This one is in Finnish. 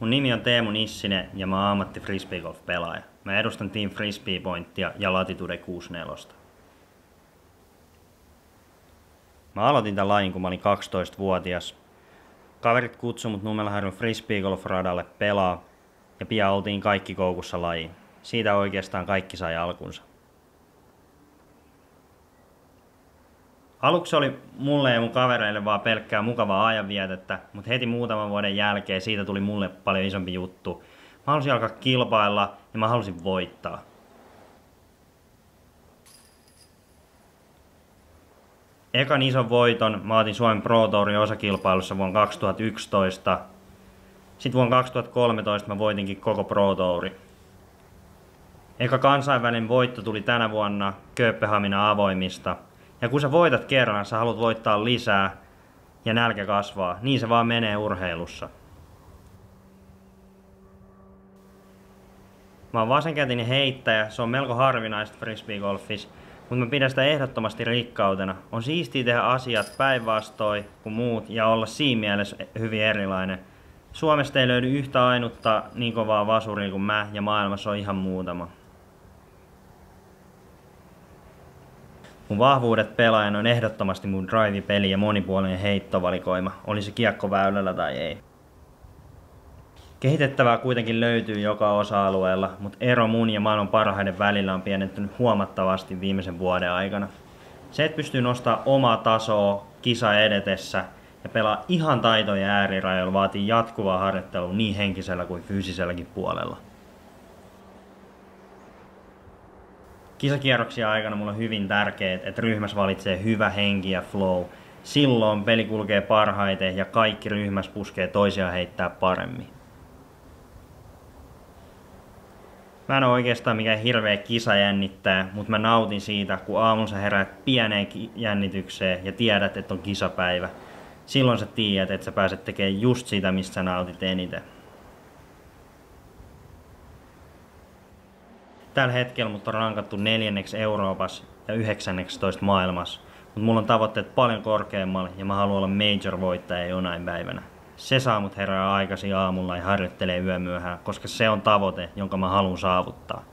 Mun nimi on Teemu Nissinen ja mä oon ammatti frisbeegolf-pelaaja. Mä edustan Team Frisbee Pointia ja Latitude 64. Mä aloitin tän lajin kun mä olin 12-vuotias. Kaverit kutsui mut Nummelharjun frisbeegolf-radalle pelaa ja pian oltiin kaikki koukussa lajiin. Siitä oikeastaan kaikki sai alkunsa. Aluksi oli mulle ja mun kavereille vaan pelkkää mukavaa ajanvietettä, mutta heti muutaman vuoden jälkeen siitä tuli mulle paljon isompi juttu. Mä halusin alkaa kilpailla ja mä halusin voittaa. Ekan ison voiton mä otin Suomen Pro Tourin osakilpailussa vuonna 2011. Sitten vuonna 2013 mä voitinkin koko Pro Touri. Eka kansainvälinen voitto tuli tänä vuonna Kööpenhaminan avoimista. Ja kun sä voitat kerran, sä haluat voittaa lisää ja nälkä kasvaa. Niin se vaan menee urheilussa. Mä oon vasenkätinen heittäjä, se on melko harvinaista frisbeegolfissa, mutta mä pidän sitä ehdottomasti rikkautena. On siistiä tehdä asiat päinvastoin kuin muut ja olla siinä mielessä hyvin erilainen. Suomesta ei löydy yhtä ainutta niin kovaa vasuria kuin mä ja maailmassa on ihan muutama. Mun vahvuudet pelaajana on ehdottomasti mun drive-peli ja monipuolinen heittovalikoima, oli se kiekko väylällä tai ei. Kehitettävää kuitenkin löytyy joka osa-alueella, mutta ero mun ja maailman parhaiden välillä on pienentynyt huomattavasti viimeisen vuoden aikana. Se, että pystyy nostamaan omaa tasoa kisa edetessä ja pelaa ihan taitojen äärirajoilla, vaatii jatkuvaa harjoittelua niin henkisellä kuin fyysiselläkin puolella. Kisakierroksia aikana mulla on hyvin tärkeää, että ryhmässä valitsee hyvä henki ja flow. Silloin peli kulkee parhaiten ja kaikki ryhmässä puskee toisiaan heittää paremmin. Mä en ole oikeastaan mikään hirveä kisajännittäjä, mutta mä nautin siitä, kun aamulla sä heräät pieneen jännitykseen ja tiedät, että on kisapäivä. Silloin sä tiedät, että sä pääset tekemään just sitä, mistä sä nautit eniten. Tällä hetkellä mut on rankattu 4. Euroopassa ja 19. maailmassa, mutta mulla on tavoitteet paljon korkeammalle ja mä haluan olla major-voittaja jonain päivänä. Se saa mut herää aikaisin aamulla ja harjoittelee yömyöhään, koska se on tavoite, jonka mä haluan saavuttaa.